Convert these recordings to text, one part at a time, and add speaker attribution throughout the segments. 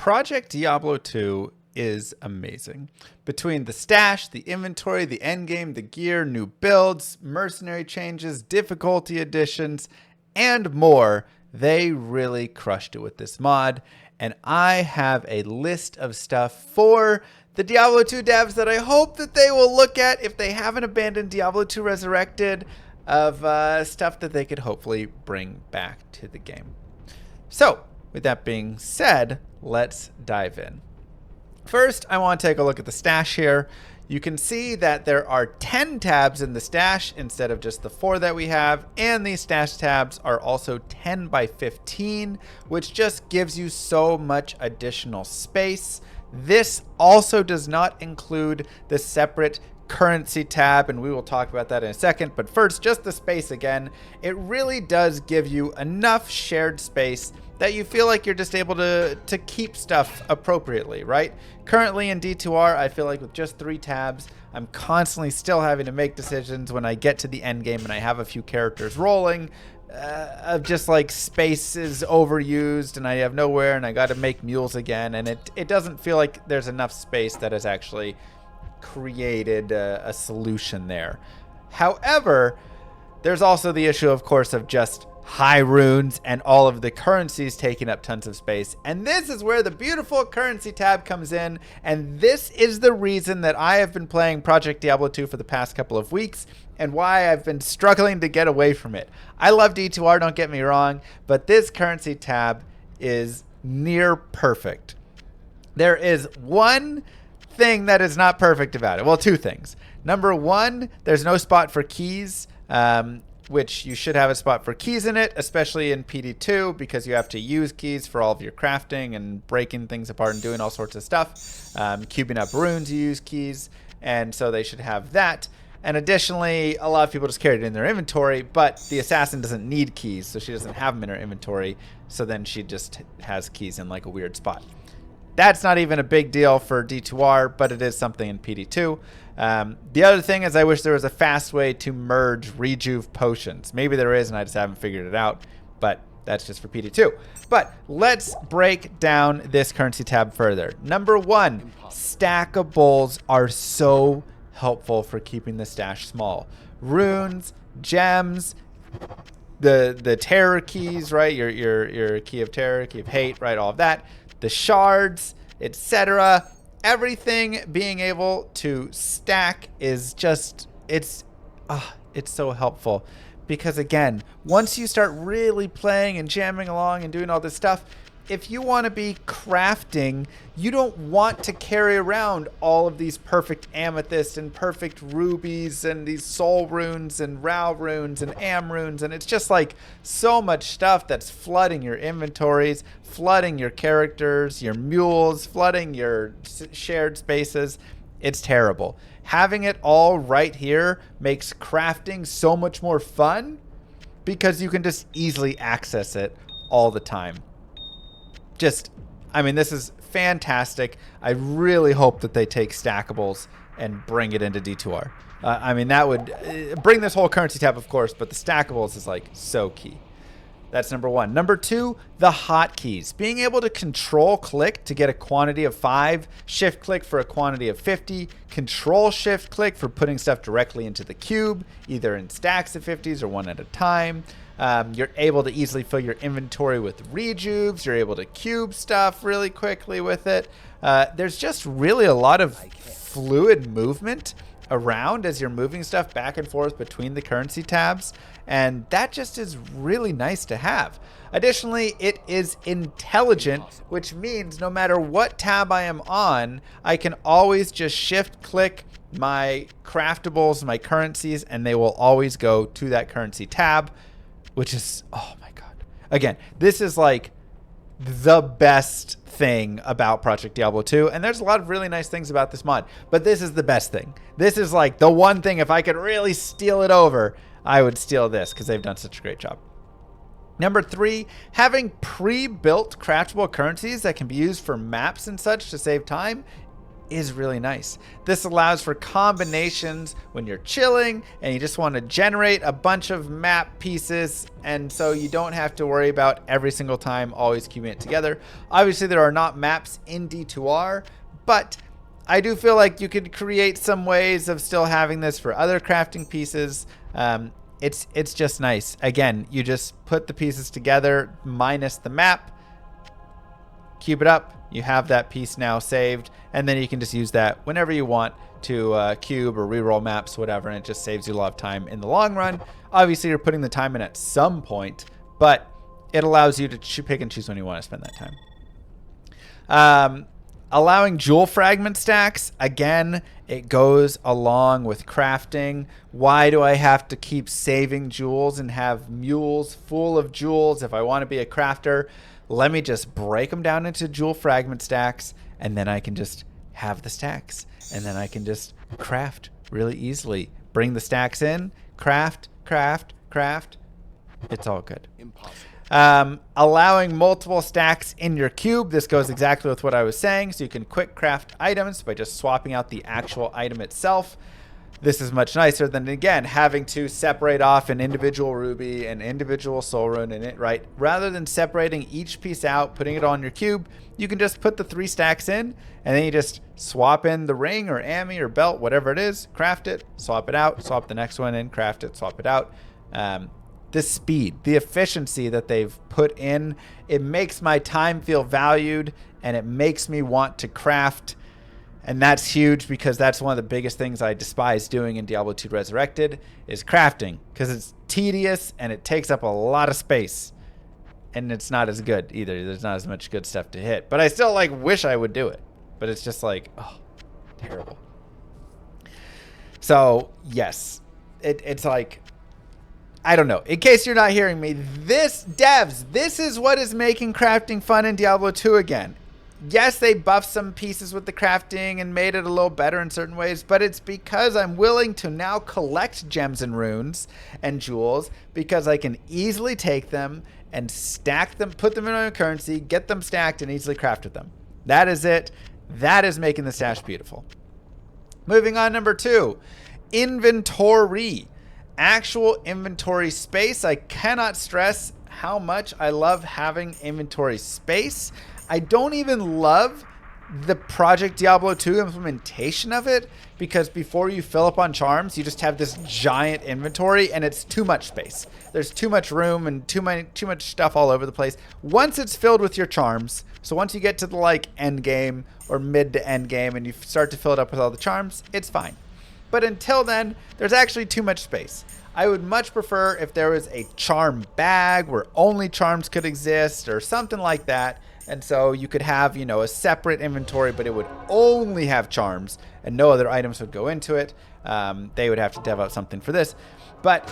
Speaker 1: Project Diablo 2 is amazing. Between the stash, the inventory, the endgame, the gear, new builds, mercenary changes, difficulty additions, and more, they really crushed it with this mod. And I have a list of stuff for the Diablo 2 devs that I hope that they will look at if they haven't abandoned Diablo 2 Resurrected, of stuff that they could hopefully bring back to the game. So, with that being said, let's dive in. First, I want to take a look at the stash here. You can see that there are 10 tabs in the stash instead of just the 4 that we have, and these stash tabs are also 10 by 15, which just gives you so much additional space. This also does not include the separate currency tab, and we will talk about that in a second. But first, just the space again. It really does give you enough shared space that you feel like you're just able to keep stuff appropriately, right? Currently in D2R, I feel like with just 3 tabs, I'm constantly still having to make decisions when I get to the end game and I have a few characters rolling, of just like space is overused and I have nowhere and I got to make mules again, and it doesn't feel like there's enough space that has actually created a solution there. However, there's also the issue, of course, of just high runes and all of the currencies taking up tons of space. And this is where the beautiful currency tab comes in. And this is the reason that I have been playing Project Diablo 2 for the past couple of weeks and why I've been struggling to get away from it. I love D2R, don't get me wrong, but this currency tab is near perfect. There is one thing that is not perfect about it. Well, 2 things. Number 1, there's no spot for keys, which you should have a spot for keys in it, especially in PD2, because you have to use keys for all of your crafting and breaking things apart and doing all sorts of stuff. Cubing up runes, you use keys, and so they should have that. And additionally, a lot of people just carry it in their inventory, but the assassin doesn't need keys, so she doesn't have them in her inventory, so then she just has keys in like a weird spot. That's not even a big deal for D2R, but it is something in PD2. The other thing is I wish there was a fast way to merge rejuve potions. Maybe there is and I just haven't figured it out, but that's just for PD2. But let's break down this currency tab further. Number 1, stackables are so helpful for keeping the stash small. Runes, gems, the terror keys, right? Your key of terror, key of hate, right? All of that. The shards, etc. Everything being able to stack is just, it's so helpful. Because again, once you start really playing and jamming along and doing all this stuff, if you want to be crafting, you don't want to carry around all of these perfect amethysts and perfect rubies and these soul runes and Rao runes and am runes, and it's just like so much stuff that's flooding your inventories, flooding your characters, your mules, flooding your shared spaces. It's terrible. Having it all right here makes crafting so much more fun because you can just easily access it all the time. This is fantastic. I really hope that they take stackables and bring it into D2R. That would bring this whole currency tab, of course, but the stackables is like so key. That's number 1. Number 2, the hotkeys. Being able to control click to get a quantity of 5, shift click for a quantity of 50, control shift click for putting stuff directly into the cube, either in stacks of 50s or one at a time. You're able to easily fill your inventory with rejuves. You're able to cube stuff really quickly with it. There's just really a lot of fluid movement around as you're moving stuff back and forth between the currency tabs, and that just is really nice to have. Additionally, it is intelligent, which means no matter what tab I am on, I can always just shift click my craftables, my currencies, and they will always go to that currency tab, which is, oh my God. Again, this is like the best thing about Project Diablo 2, and there's a lot of really nice things about this mod, but this is the best thing. This is like the one thing, if I could really steal it over, I would steal this because they've done such a great job. Number 3, having pre-built craftable currencies that can be used for maps and such to save time is really nice. This allows for combinations when you're chilling and you just want to generate a bunch of map pieces, and so you don't have to worry about every single time always keeping it together. Obviously, there are not maps in D2R, but I do feel like you could create some ways of still having this for other crafting pieces. It's just nice. Again, you just put the pieces together minus the map, cube it up, you have that piece now saved, and then you can just use that whenever you want to cube or reroll maps, whatever, and it just saves you a lot of time in the long run. Obviously, you're putting the time in at some point, but it allows you to pick and choose when you want to spend that time. Allowing jewel fragment stacks, again, it goes along with crafting. Why do I have to keep saving jewels and have mules full of jewels if I want to be a crafter? Let me just break them down into jewel fragment stacks, and then I can just have the stacks, and then I can just craft really easily. Bring the stacks in, craft, craft, craft. It's all good.
Speaker 2: Impossible.
Speaker 1: Allowing multiple stacks in your cube. This goes exactly with what I was saying. So you can quick craft items by just swapping out the actual item itself. This is much nicer than, again, having to separate off an individual ruby and individual soul rune in it, right? Rather than separating each piece out, putting it on your cube, you can just put the 3 stacks in, and then you just swap in the ring or ami or belt, whatever it is, craft it, swap it out, swap the next one in, craft it, swap it out. The speed, the efficiency that they've put in, it makes my time feel valued, and it makes me want to craft. And that's huge, because that's one of the biggest things I despise doing in Diablo 2 Resurrected is crafting, because it's tedious and it takes up a lot of space, and it's not as good either. There's not as much good stuff to hit, but I still wish I would do it, but it's just oh, terrible. So yes, it's I don't know. In case you're not hearing me, this is what is making crafting fun in Diablo 2 again. Yes, they buffed some pieces with the crafting and made it a little better in certain ways, but it's because I'm willing to now collect gems and runes and jewels, because I can easily take them and stack them, put them in my currency, get them stacked, and easily craft with them. That is it. That is making the stash beautiful. Moving on, number 2, inventory. Actual inventory space. I cannot stress how much I love having inventory space. I don't even love the Project Diablo 2 implementation of it, because before you fill up on charms, you just have this giant inventory, and it's too much space. There's too much room and too much stuff all over the place. Once it's filled with your charms, so once you get to the end game or mid to end game and you start to fill it up with all the charms, it's fine. But until then, there's actually too much space. I would much prefer if there was a charm bag where only charms could exist or something like that. And so you could have, a separate inventory, but it would only have charms and no other items would go into it. They would have to dev out something for this, but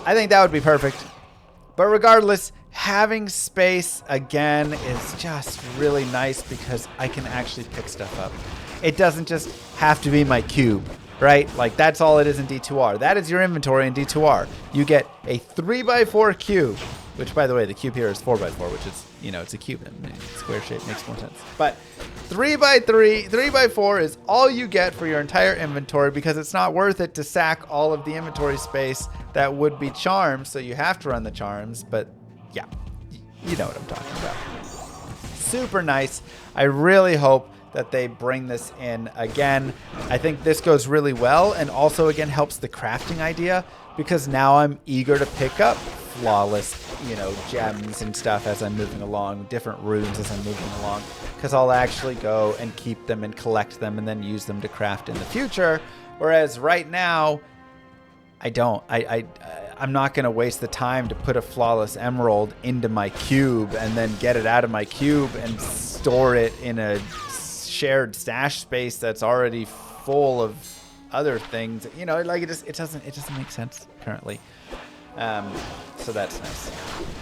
Speaker 1: I think that would be perfect. But regardless, having space again is just really nice, because I can actually pick stuff up. It doesn't just have to be my cube, right? That's all it is in D2R. That is your inventory in D2R. You get a 3x4 cube, which, by the way, the cube here is 4x4, which is, it's a cube. Square shape makes more sense. But 3x3, 3x4 is all you get for your entire inventory, because it's not worth it to sack all of the inventory space that would be charms, so you have to run the charms. But yeah, you know what I'm talking about. Super nice. I really hope that they bring this in again. I think this goes really well, and also again helps the crafting idea, because now I'm eager to pick up flawless, gems and stuff as I'm moving along, different runes as I'm moving along, because I'll actually go and keep them and collect them and then use them to craft in the future. Whereas right now, I don't. I'm not going to waste the time to put a flawless emerald into my cube and then get it out of my cube and store it in a shared stash space that's already full of other things. It doesn't make sense currently. So that's nice.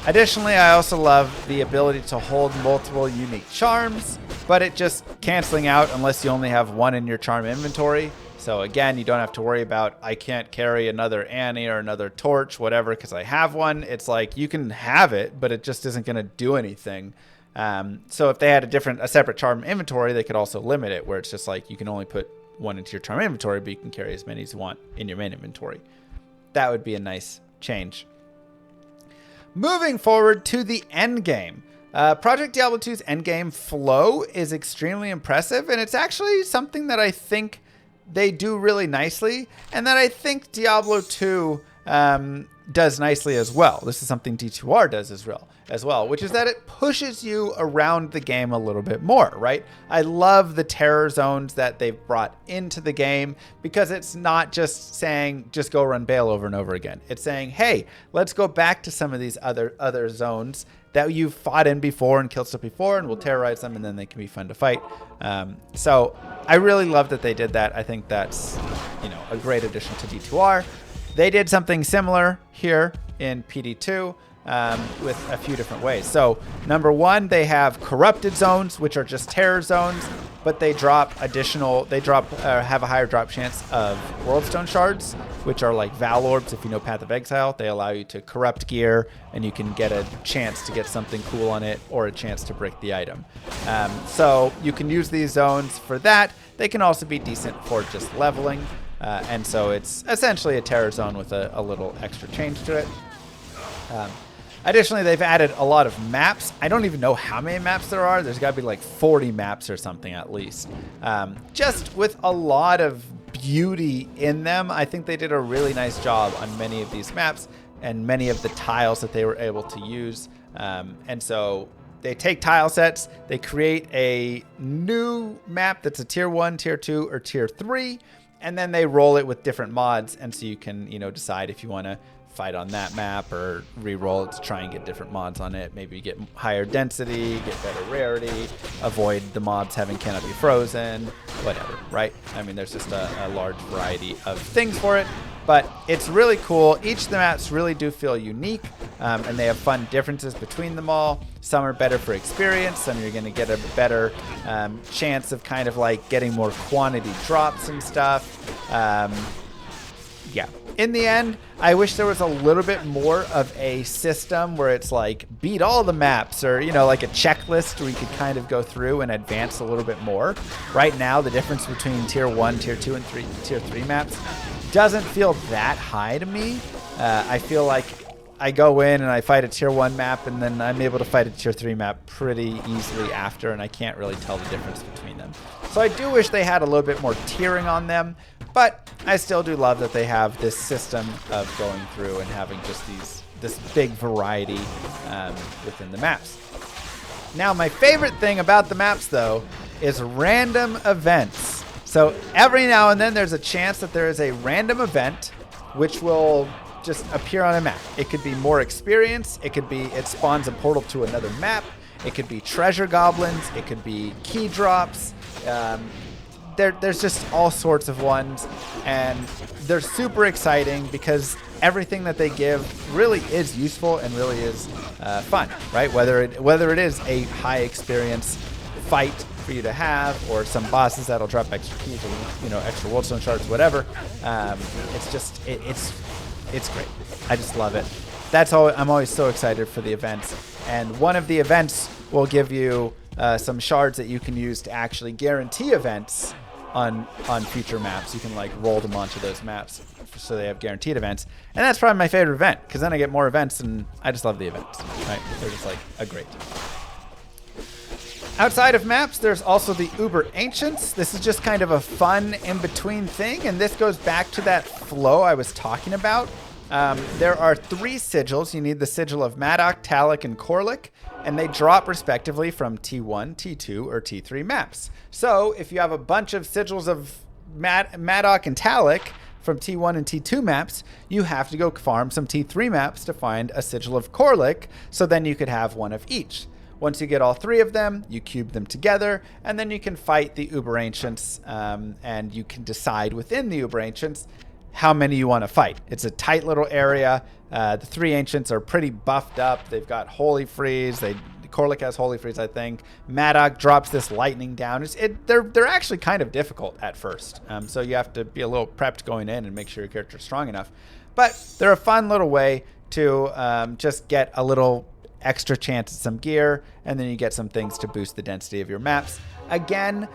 Speaker 1: Additionally, I also love the ability to hold multiple unique charms, but it just canceling out unless you only have one in your charm inventory. So again, you don't have to worry about, I can't carry another Annie or another torch, whatever, because I have one. It's you can have it, but it just isn't going to do anything. So if they had a separate charm inventory, they could also limit it, where it's just like you can only put one into your charm inventory, but you can carry as many as you want in your main inventory. That would be a nice change. Moving forward to the end game. Project Diablo 2's endgame flow is extremely impressive, and it's actually something that I think they do really nicely, and that I think Diablo 2 does nicely as well. This is something D2R does as well, which is that it pushes you around the game a little bit more, right? I love the terror zones that they've brought into the game, because it's not just saying, just go run Bale over and over again. It's saying, hey, let's go back to some of these other zones that you've fought in before and killed stuff before, and we'll terrorize them, and then they can be fun to fight. So I really love that they did that. I think that's, a great addition to D2R. They did something similar here in PD2 with a few different ways. So number one, they have corrupted zones, which are just terror zones, but they have a higher drop chance of Worldstone Shards, which are like Val Orbs. If you know Path of Exile, they allow you to corrupt gear, and you can get a chance to get something cool on it, or a chance to break the item. So you can use these zones for that. They can also be decent for just leveling. And so it's essentially a terror zone with a little extra change to it. Additionally, they've added a lot of maps. I don't even know how many maps there are. There's got to be like 40 maps or something at least. Just with a lot of beauty in them. I think they did a really nice job on many of these maps and many of the tiles that they were able to use. And so they take tile sets, they create a new map that's a tier 1, tier 2, or tier 3. And then they roll it with different mods, and so you can, decide if you want to fight on that map or re-roll it to try and get different mods on it. Maybe get higher density, get better rarity, avoid the mobs having cannot be frozen, whatever, right? I mean, there's just a large variety of things for it, but it's really cool. Each of the maps really do feel unique, and they have fun differences between them all. Some are better for experience. Some you're going to get a better chance of kind of like getting more quantity drops and stuff. Yeah. In the end, I wish there was a little bit more of a system where it's like beat all the maps, or, like a checklist where you could kind of go through and advance a little bit more. Right now, the difference between tier 1, tier 2, and tier 3 maps doesn't feel that high to me. I feel like I go in and I fight a tier 1 map, and then I'm able to fight a tier 3 map pretty easily after, and I can't really tell the difference between them. So I do wish they had a little bit more tiering on them, but I still do love that they have this system of going through and having just this big variety within the maps. Now, my favorite thing about the maps, though, is random events. So every now and then there's a chance that there is a random event which will just appear on a map. It could be more experience. It could be it spawns a portal to another map. It could be treasure goblins. It could be key drops. There's just all sorts of ones, and they're super exciting because everything that they give really is useful and really is fun, right? Whether it is a high experience fight for you to have, or some bosses that'll drop extra keys, or extra Worldstone Shards, whatever. It's great. I just love it. I'm always so excited for the events, and one of the events will give you some shards that you can use to actually guarantee events on future maps. You can like roll them onto those maps so they have guaranteed events, and that's probably my favorite event, because then I get more events, and I just love the events, right? They're just like a great. Outside of maps, there's also the Uber Ancients. This is just kind of a fun in-between thing, and this goes back to that flow I was talking about. There are 3 sigils. You need the sigil of Madoc, Talic, and Corlic, and they drop respectively from T1, T2, or T3 maps. So if you have a bunch of sigils of Madoc and Talic from T1 and T2 maps, you have to go farm some T3 maps to find a sigil of Corlic, so then you could have one of each. Once you get all 3 of them, you cube them together, and then you can fight the Uber Ancients, and you can decide within the Uber Ancients how many you want to fight. It's a tight little area. The 3 Ancients are pretty buffed up. They've got Holy Freeze. Corlic has Holy Freeze, I think. Madoc drops this lightning down. They're actually kind of difficult at first, so you have to be a little prepped going in and make sure your character's strong enough. But they're a fun little way to just get a little extra chance at some gear, and then you get some things to boost the density of your maps. Again,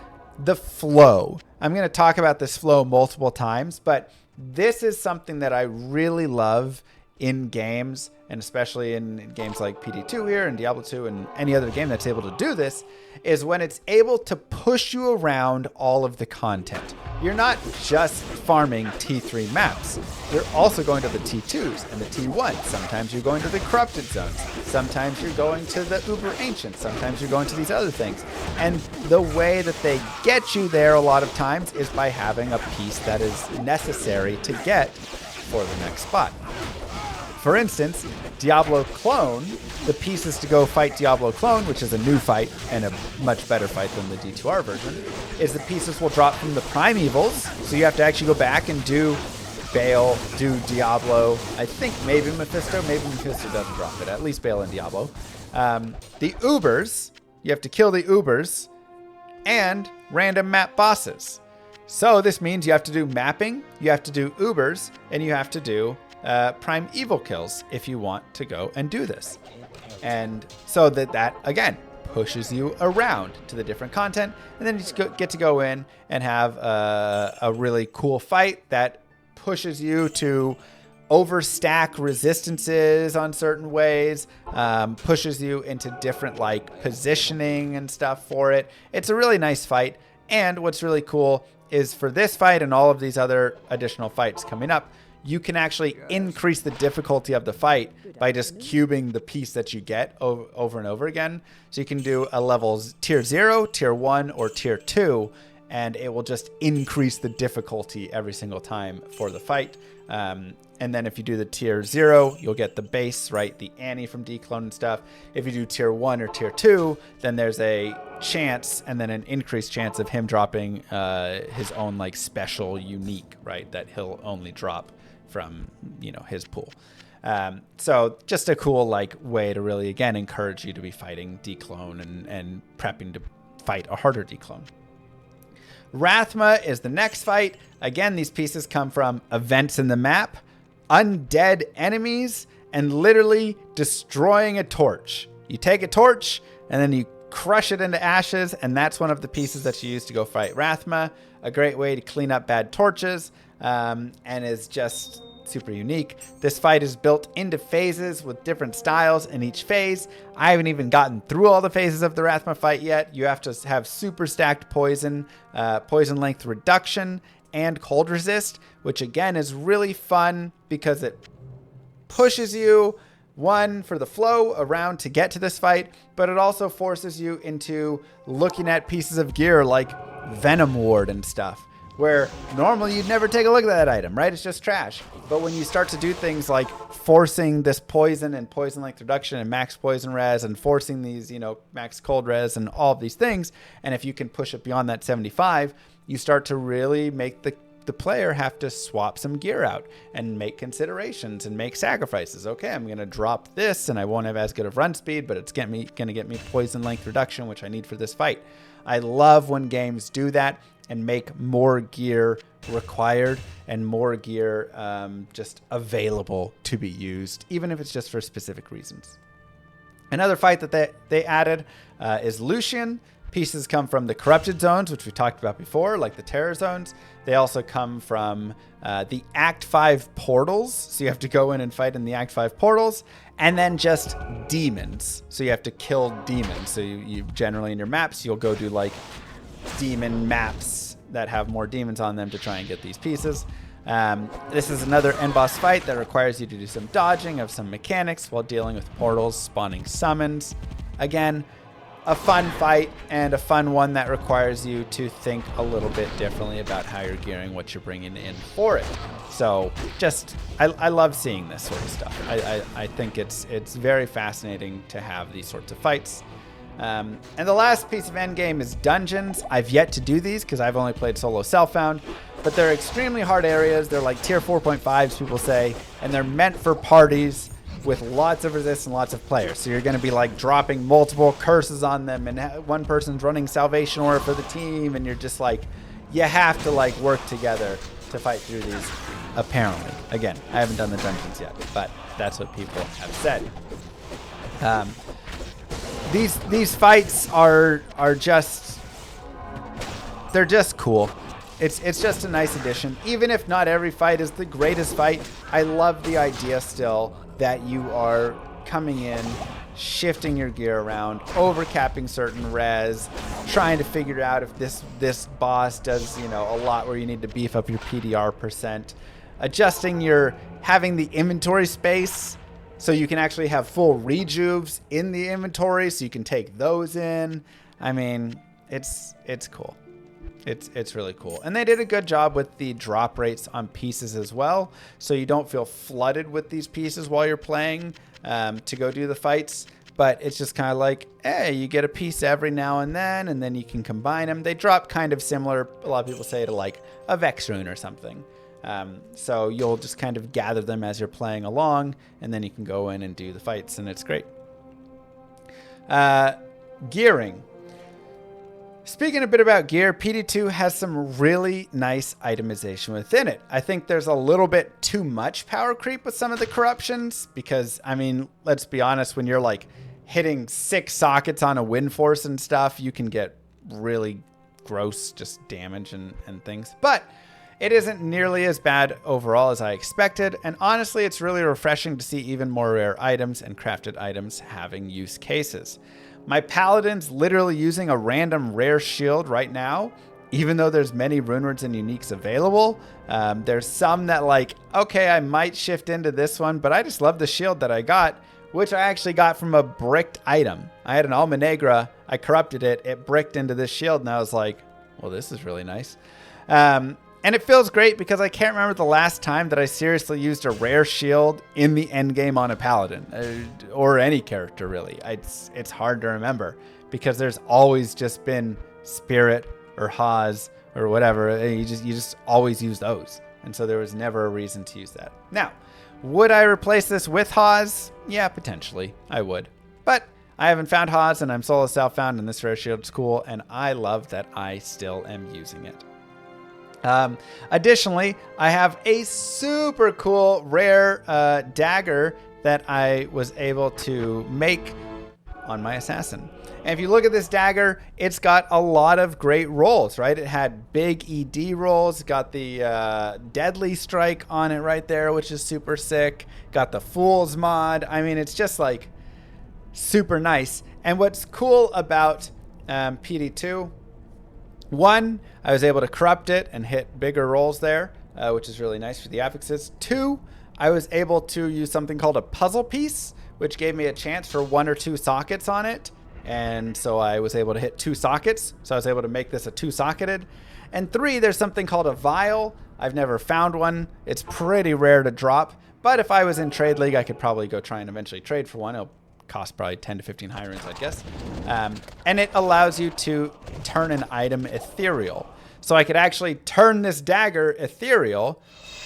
Speaker 1: the flow. I'm going to talk about this flow multiple times, but this is something that I really love in games, and especially in games like PD2 here and Diablo 2 and any other game that's able to do this, is when it's able to push you around all of the content. You're not just farming T3 maps. You're also going to the T2s and the T1s. Sometimes you're going to the corrupted zones. Sometimes you're going to the uber ancient. Sometimes you're going to these other things. And the way that they get you there a lot of times is by having a piece that is necessary to get for the next spot. For instance, Diablo Clone, the pieces to go fight Diablo Clone, which is a new fight and a much better fight than the D2R version, is the pieces will drop from the Primevals. So you have to actually go back and do Baal, do Diablo. I think maybe Mephisto doesn't drop it, at least Baal and Diablo. The Ubers, you have to kill the Ubers, and random map bosses. So this means you have to do mapping, you have to do Ubers, and you have to do primeval kills if you want to go and do this. And so that again pushes you around to the different content, and then you just get to go in and have a really cool fight that pushes you to overstack resistances on certain ways, pushes you into different like positioning and stuff for it. It's a really nice fight, and what's really cool is for this fight and all of these other additional fights coming up, you can actually increase the difficulty of the fight by just cubing the piece that you get over and over again. So you can do a levels tier 0, tier 1, or tier 2, and it will just increase the difficulty every single time for the fight. And then if you do the tier 0, you'll get the base, right? The Annie from Declone and stuff. If you do tier 1 or tier 2, then there's a chance and then an increased chance of him dropping his own like special unique, right? That he'll only drop from, you know, his pool. So just a cool like way to really, again, encourage you to be fighting Declone and prepping to fight a harder Declone. Rathma is the next fight. Again, these pieces come from events in the map, undead enemies, and literally destroying a torch. You take a torch and then you crush it into ashes, and that's one of the pieces that you use to go fight Rathma. A great way to clean up bad torches, and is just super unique. This fight is built into phases with different styles in each phase. I haven't even gotten through all the phases of the Rathma fight yet. You have to have super stacked poison, poison length reduction, and cold resist, which again is really fun because it pushes you, one, for the flow around to get to this fight, but it also forces you into looking at pieces of gear like Venom Ward and stuff, where normally you'd never take a look at that item, right? It's just trash. But when you start to do things like forcing this poison and poison length reduction and max poison res and forcing these, you know, max cold res and all of these things, and if you can push it beyond that 75, you start to really make the player have to swap some gear out and make considerations and make sacrifices. Okay, I'm going to drop this and I won't have as good of run speed, but it's going to get me poison length reduction, which I need for this fight. I love when games do that and make more gear required and more gear just available to be used, even if it's just for specific reasons. Another fight that they added is Lucian. Pieces come from the corrupted zones, which we talked about before, like the terror zones. They also come from the Act 5 portals. So you have to go in and fight in the Act 5 portals. And then just demons. So you have to kill demons. So you generally in your maps, you'll go do like demon maps that have more demons on them to try and get these pieces. This is another end boss fight that requires you to do some dodging of some mechanics while dealing with portals, spawning summons. Again, a fun fight and a fun one that requires you to think a little bit differently about how you're gearing, what you're bringing in for it. So just, I love seeing this sort of stuff. I think it's very fascinating to have these sorts of fights. And the last piece of Endgame is dungeons. I've yet to do these because I've only played solo self-found, but they're extremely hard areas. They're like tier 4.5s, people say, and they're meant for parties with lots of resist and lots of players. So you're going to be like dropping multiple curses on them, and one person's running salvation aura for the team, and you're just like, you have to like work together to fight through these, apparently. Again, I haven't done the dungeons yet, but that's what people have said. Um, these fights are just, they're just cool. It's just a nice addition. Even if not every fight is the greatest fight, I love the idea still that you are coming in, shifting your gear around, overcapping certain res, trying to figure out if this boss does, you know, a lot where you need to beef up your PDR %, adjusting having the inventory space so you can actually have full rejuves in the inventory so you can take those in. I mean, it's cool. It's really cool. And they did a good job with the drop rates on pieces as well, so you don't feel flooded with these pieces while you're playing to go do the fights. But it's just kind of like, hey, you get a piece every now and then you can combine them. They drop kind of similar, a lot of people say, to like a Vex rune or something. So you'll just kind of gather them as you're playing along, and then you can go in and do the fights, and it's great. Gearing. Speaking a bit about gear, PD2 has some really nice itemization within it. I think there's a little bit too much power creep with some of the corruptions because, I mean, let's be honest, when you're like hitting 6 sockets on a wind force and stuff, you can get really gross just damage and things. But it isn't nearly as bad overall as I expected, and honestly, it's really refreshing to see even more rare items and crafted items having use cases. My paladin's literally using a random rare shield right now, even though there's many rune words and uniques available. There's some that like, okay, I might shift into this one, but I just love the shield that I got, which I actually got from a bricked item. I had an Alma Negra, I corrupted it, it bricked into this shield, and I was like, well, this is really nice. And it feels great because I can't remember the last time that I seriously used a rare shield in the endgame on a paladin, or any character really. It's hard to remember because there's always just been Spirit or Haas or whatever. You just always use those. And so there was never a reason to use that. Now, would I replace this with Haas? Yeah, potentially. I would. But I haven't found Haas, and I'm solo self-found, and this rare shield is cool, and I love that I still am using it. Additionally, I have a super cool rare dagger that I was able to make on my assassin. And if you look at this dagger, it's got a lot of great rolls, right? It had big ED rolls, got the deadly strike on it right there, which is super sick. Got the Fool's mod. I mean, it's just like super nice. And what's cool about PD2, one, I was able to corrupt it and hit bigger rolls there, which is really nice for the affixes. Two, I was able to use something called a puzzle piece, which gave me a chance for 1 or 2 sockets on it. And so I was able to hit 2 sockets. So I was able to make this a 2-socketed. And 3, there's something called a vial. I've never found one. It's pretty rare to drop. But if I was in Trade League, I could probably go try and eventually trade for one. It'll cost probably 10 to 15 high runes, I guess. And it allows you to turn an item ethereal. So I could actually turn this dagger ethereal.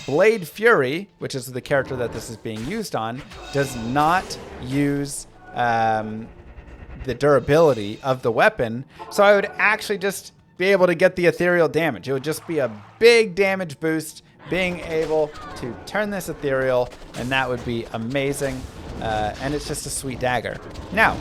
Speaker 1: Blade Fury, which is the character that this is being used on, does not use the durability of the weapon. So I would actually just be able to get the ethereal damage. It would just be a big damage boost being able to turn this ethereal, and that would be amazing. And it's just a sweet dagger. Now,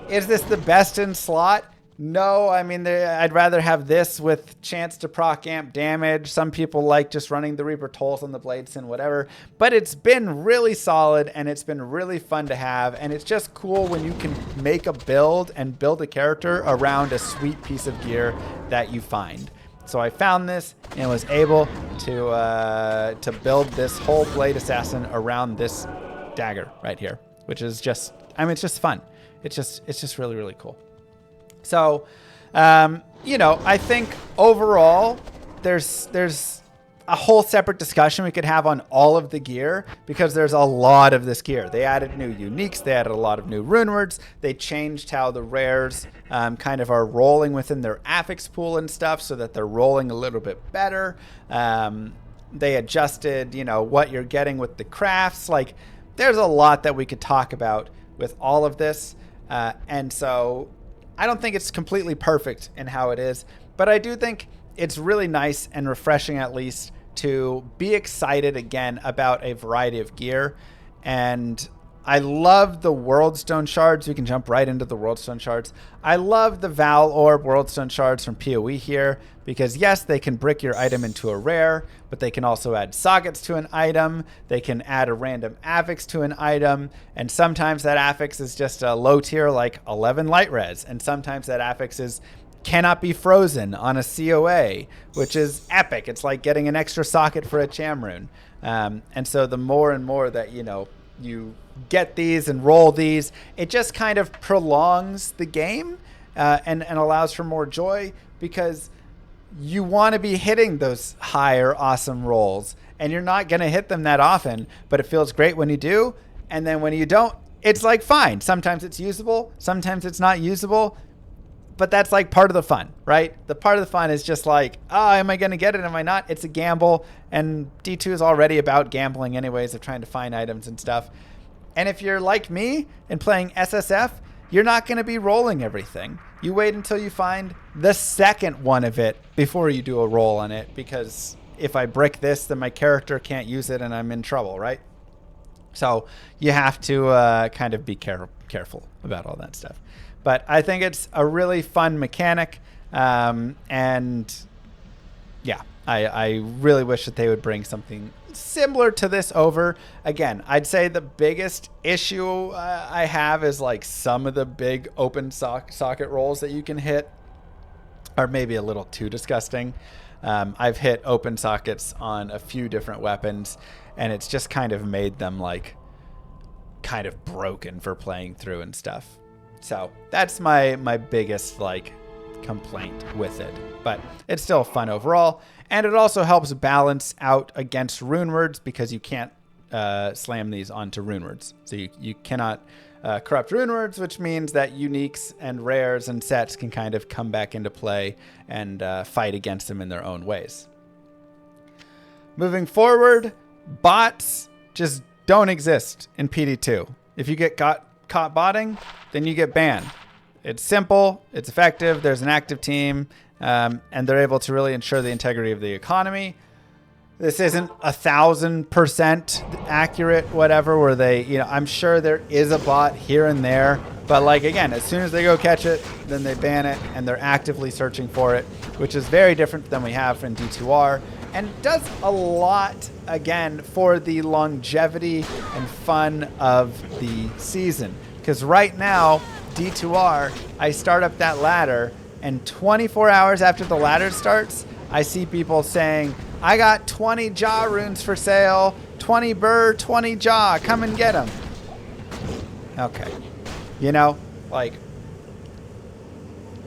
Speaker 1: is this the best in slot? No, I mean, I'd rather have this with chance to proc amp damage. Some people like just running the Reaper Tolls on the blades and whatever. But it's been really solid, and it's been really fun to have. And it's just cool when you can make a build and build a character around a sweet piece of gear that you find. So I found this and was able to build this whole blade assassin around this dagger right here, which is just, I mean, it's just fun. It's just really, really cool. So, you know, I think overall there's a whole separate discussion we could have on all of the gear because there's a lot of this gear. They added new uniques. They added a lot of new rune words. They changed how the rares kind of are rolling within their affix pool and stuff so that they're rolling a little bit better. They adjusted, you know, what you're getting with the crafts. Like, there's a lot that we could talk about with all of this. And so I don't think it's completely perfect in how it is, but I do think it's really nice and refreshing at least to be excited again about a variety of gear. And I love the Worldstone Shards. We can jump right into the Worldstone Shards. I love the Val Orb Worldstone Shards from PoE here because, yes, they can brick your item into a rare, but they can also add sockets to an item. They can add a random affix to an item, and sometimes that affix is just a low tier like 11 light res, and sometimes that affix is cannot be frozen on a COA, which is epic. It's like getting an extra socket for a Chamrune. And so the more and more that, you get these and roll these, it just kind of prolongs the game and allows for more joy because you want to be hitting those higher awesome rolls and you're not going to hit them that often, but it feels great when you do. And then when you don't, it's like fine. Sometimes it's usable, sometimes it's not usable, but that's like part of the fun, right? The part of the fun is just like, oh, am I going to get it? Am I not? It's a gamble. And D2 is already about gambling anyways, of trying to find items and stuff. And if you're like me and playing SSF, you're not going to be rolling everything. You wait until you find the second one of it before you do a roll on it, because if I brick this, then my character can't use it and I'm in trouble, right? So you have to kind of be careful about all that stuff. But I think it's a really fun mechanic. And yeah, I really wish that they would bring something similar to this over. Again, I'd say the biggest issue I have is like some of the big open socket rolls that you can hit are maybe a little too disgusting. I've hit open sockets on a few different weapons, and it's just kind of made them like kind of broken for playing through and stuff. So that's my biggest like complaint with it, but it's still fun overall. And it also helps balance out against rune words because you can't slam these onto rune words. So you cannot corrupt rune words, which means that uniques and rares and sets can kind of come back into play and fight against them in their own ways. Moving forward, bots just don't exist in PD2. If you get caught botting, then you get banned. It's simple, it's effective, there's an active team, and they're able to really ensure the integrity of the economy. This isn't 1,000% accurate, whatever, where they, I'm sure there is a bot here and there, but like, again, as soon as they go catch it, then they ban it, and they're actively searching for it, which is very different than we have in D2R, and does a lot, again, for the longevity and fun of the season. Because right now, D2R, I start up that ladder, and 24 hours after the ladder starts, I see people saying, I got 20 jaw runes for sale, 20 burr, 20 jaw, come and get them. Okay. Like,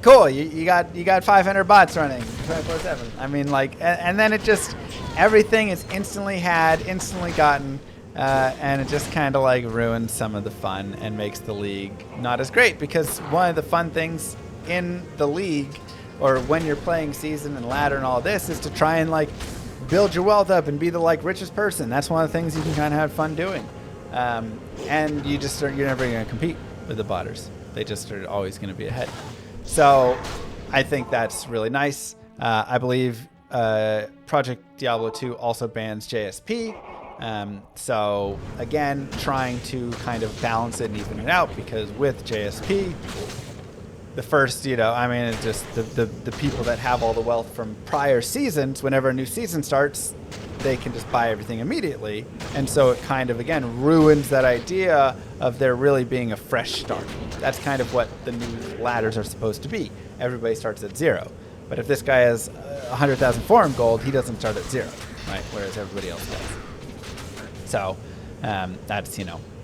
Speaker 1: cool, you got 500 bots running 24/7. I mean, like, and then it just, everything is instantly had, instantly gotten, and it just kind of like ruins some of the fun and makes the league not as great, because one of the fun things in the league, or when you're playing season and ladder and all this, is to try and like build your wealth up and be the like richest person. That's one of the things you can kind of have fun doing. And you're never going to compete with the botters. They just are always going to be ahead. So I think that's really nice. I believe Project Diablo 2 also bans JSP. So again, trying to kind of balance it and even it out, because with JSP, the first, it's just the people that have all the wealth from prior seasons, whenever a new season starts, they can just buy everything immediately. And so it kind of, again, ruins that idea of there really being a fresh start. That's kind of what the new ladders are supposed to be. Everybody starts at 0. But if this guy has 100,000 forum gold, he doesn't start at 0, right? Whereas everybody else does. So that's,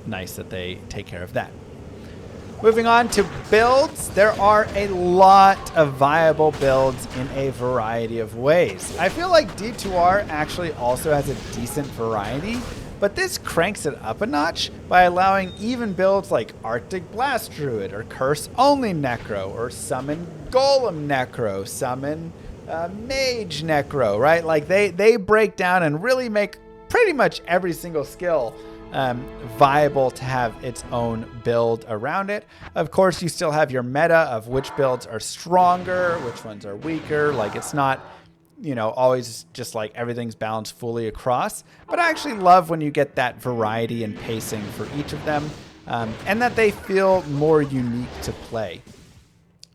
Speaker 1: nice that they take care of that. Moving on to builds, there are a lot of viable builds in a variety of ways. I feel like D2R actually also has a decent variety, but this cranks it up a notch by allowing even builds like Arctic Blast Druid, or Curse Only Necro, or Summon Golem Necro, Summon Mage Necro, right? Like they break down and really make pretty much every single skill viable to have its own build around it. Of course, you still have your meta of which builds are stronger, which ones are weaker. Like, it's not you know, always just like everything's balanced fully across. But I actually love when you get that variety and pacing for each of them, and that they feel more unique to play.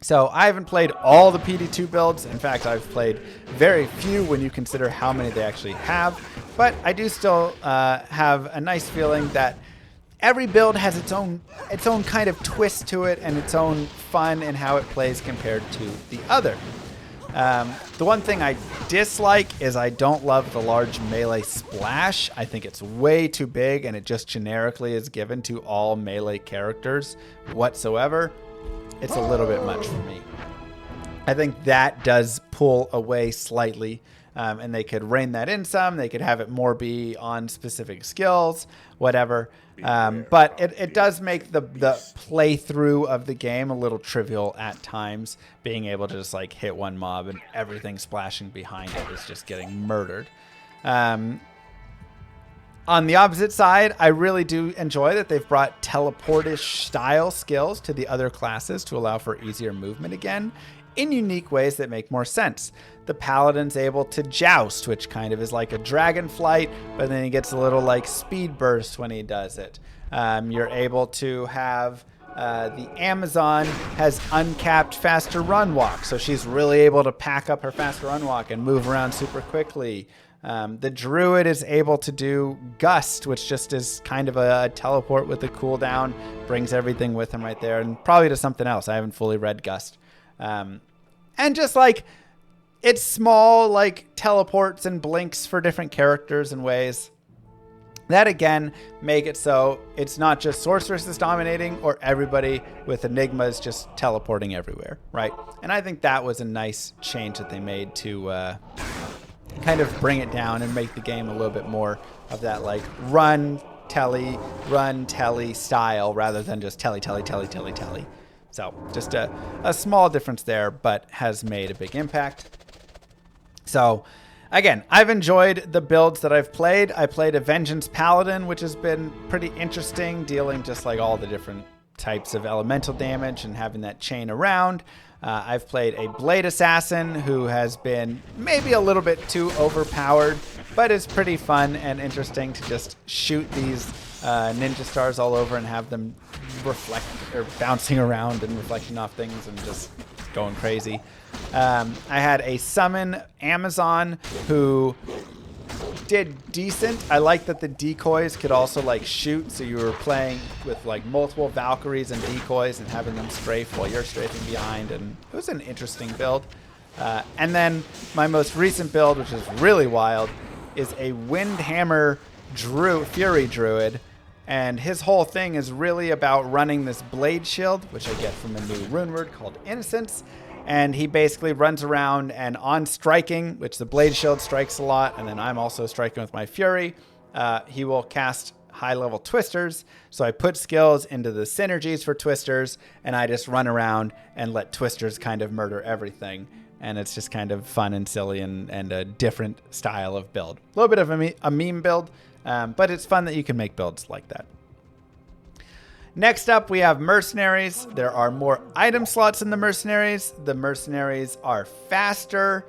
Speaker 1: So I haven't played all the PD2 builds. In fact, I've played very few when you consider how many they actually have. But I do still have a nice feeling that every build has its own kind of twist to it and its own fun in how it plays compared to the other. The one thing I dislike is I don't love the large melee splash. I think it's way too big and it just generically is given to all melee characters whatsoever. It's a little bit much for me. I think that does pull away slightly, and they could rein that in some. They could have it more be on specific skills, whatever. But it does make the playthrough of the game a little trivial at times, being able to just like hit one mob and everything splashing behind it is just getting murdered. On the opposite side, I really do enjoy that they've brought teleport-ish style skills to the other classes to allow for easier movement again in unique ways that make more sense. The Paladin's able to joust, which kind of is like a dragon flight, but then he gets a little like speed burst when he does it. You're able to have the Amazon has uncapped faster run walk, so she's really able to pack up her faster run walk and move around super quickly. The Druid is able to do Gust, which just is kind of a teleport with a cooldown, brings everything with him right there, and probably to something else. I haven't fully read Gust. And just like, it's small, like teleports and blinks for different characters and ways. That again, make it so it's not just sorceresses dominating or everybody with enigmas just teleporting everywhere, right? And I think that was a nice change that they made to kind of bring it down and make the game a little bit more of that like run telly style rather than just telly. So just a small difference there, but has made a big impact. So again, I've enjoyed the builds that I've played. I played a Vengeance Paladin, which has been pretty interesting, dealing just like all the different types of elemental damage and having that chain around. I've played a Blade Assassin who has been maybe a little bit too overpowered, but is pretty fun and interesting to just shoot these ninja stars all over and have them reflect or bouncing around and reflecting off things and just going crazy. I had a Summon Amazon who did decent. I like that the decoys could also like shoot, so you were playing with like multiple Valkyries and decoys and having them strafe while you're strafing behind, and it was an interesting build. And then my most recent build, which is really wild, is a Windhammer Fury Druid, and his whole thing is really about running this blade shield, which I get from a new rune word called Innocence. And he basically runs around and on striking, which the blade shield strikes a lot, and then I'm also striking with my fury, he will cast high-level twisters. So I put skills into the synergies for twisters, and I just run around and let twisters kind of murder everything. And it's just kind of fun and silly and a different style of build. A little bit of a meme build, but it's fun that you can make builds like that. Next up, we have Mercenaries. There are more item slots in the Mercenaries. The Mercenaries are faster.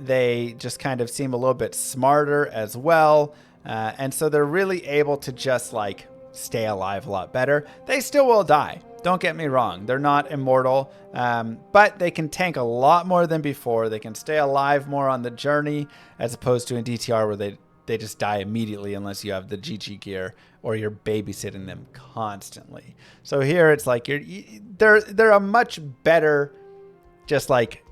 Speaker 1: They just kind of seem a little bit smarter as well. And so they're really able to just like stay alive a lot better. They still will die. Don't get me wrong. They're not immortal, but they can tank a lot more than before. They can stay alive more on the journey as opposed to in DTR where they just die immediately unless you have the GG gear or you're babysitting them constantly. So here it's like they're a much better just like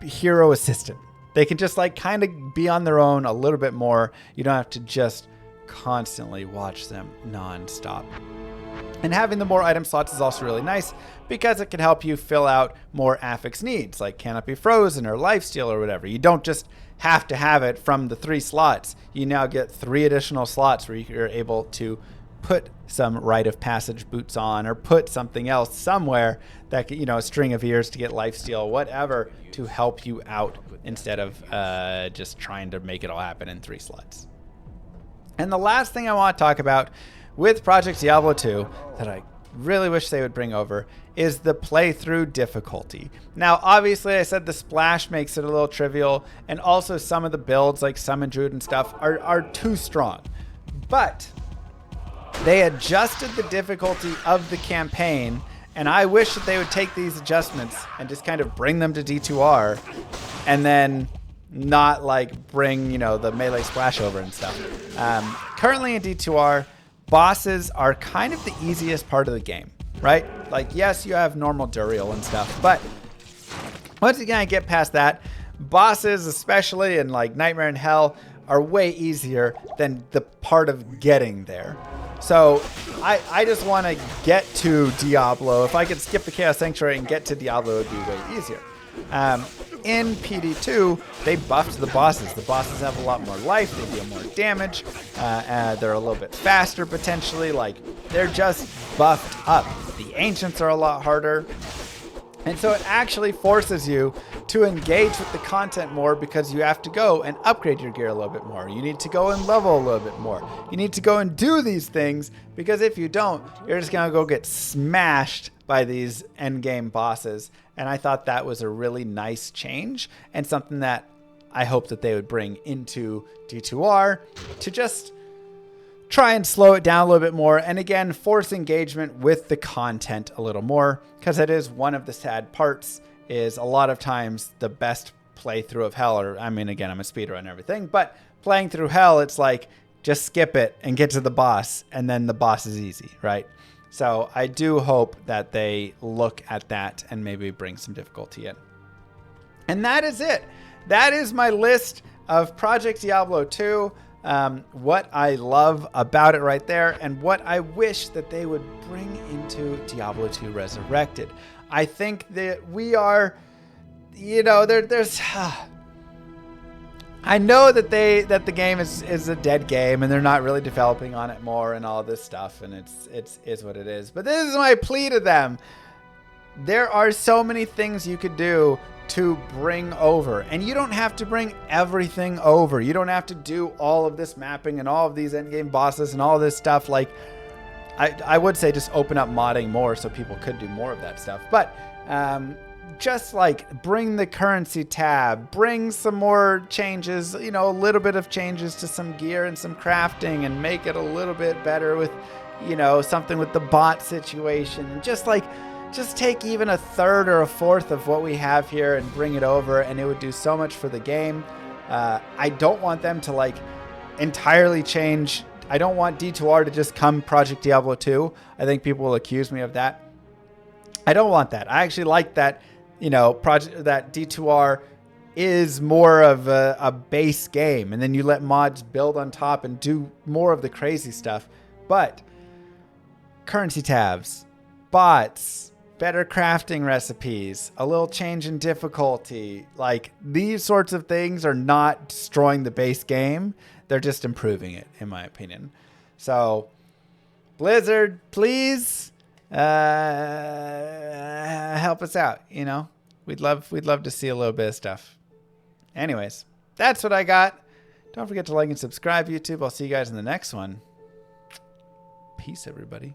Speaker 1: hero assistant. They can just like kind of be on their own a little bit more. You don't have to just constantly watch them nonstop. And having the more item slots is also really nice because it can help you fill out more affix needs like Canopy Frozen or Lifesteal or whatever. You don't just have to have it from the 3 slots. You now get 3 additional slots where you're able to put some Rite of Passage boots on or put something else somewhere that, you know, a string of ears to get Lifesteal, whatever, to help you out instead of just trying to make it all happen in 3 slots. And the last thing I want to talk about with Project Diablo 2 that I really wish they would bring over is the playthrough difficulty. Now, obviously, I said the splash makes it a little trivial, and also some of the builds like Summon Druid and stuff are too strong. But they adjusted the difficulty of the campaign, and I wish that they would take these adjustments and just kind of bring them to D2R, and then not like bring, you know, the melee splash over and stuff. Currently in D2R, bosses are kind of the easiest part of the game, right? Like, yes, you have normal Duriel and stuff, but once you kind of get past that, bosses, especially in like Nightmare in Hell, are way easier than the part of getting there. So I just want to get to Diablo. If I could skip the Chaos Sanctuary and get to Diablo, it would be way easier. In PD2, they buffed the bosses. The bosses have a lot more life. They deal more damage. They're a little bit faster, potentially. Like, they're just buffed up. The Ancients are a lot harder. And so it actually forces you to engage with the content more because you have to go and upgrade your gear a little bit more. You need to go and level a little bit more. You need to go and do these things because if you don't, you're just going to go get smashed by these endgame bosses. And I thought that was a really nice change and something that I hope that they would bring into D2R to just try and slow it down a little bit more. And again, force engagement with the content a little more, because it is one of the sad parts is a lot of times the best playthrough of Hell, or I mean, again, I'm a speedrunner and everything, but playing through Hell, it's like, just skip it and get to the boss, and then the boss is easy, right? So I do hope that they look at that and maybe bring some difficulty in. And that is it. That is my list of Project Diablo 2. What I love about it right there, and what I wish that they would bring into Diablo 2 Resurrected. I think that we are, you know, there's I know that the game is a dead game and they're not really developing on it more and all this stuff, and it's is what it is. But this is my plea to them. There are so many things you could do to bring over, and you don't have to bring everything over. You don't have to do all of this mapping and all of these endgame bosses and all this stuff. Like, I would say just open up modding more so people could do more of that stuff. But just like bring the currency tab, bring some more changes, you know, a little bit of changes to some gear and some crafting, and make it a little bit better with, you know, something with the bot situation. And just take even a third or a fourth of what we have here and bring it over, and it would do so much for the game. I don't want them to like entirely change. I don't want D2R to just come Project Diablo 2. I think people will accuse me of that. I don't want that. I actually like that, you know, that D2R is more of a base game, and then you let mods build on top and do more of the crazy stuff. But currency tabs, bots, better crafting recipes, a little change in difficulty, like these sorts of things are not destroying the base game. They're just improving it, in my opinion. So Blizzard, please help us out. You know, we'd love to see a little bit of stuff. Anyways, that's what I got. Don't forget to like and subscribe, YouTube. I'll see you guys in the next one. Peace, everybody.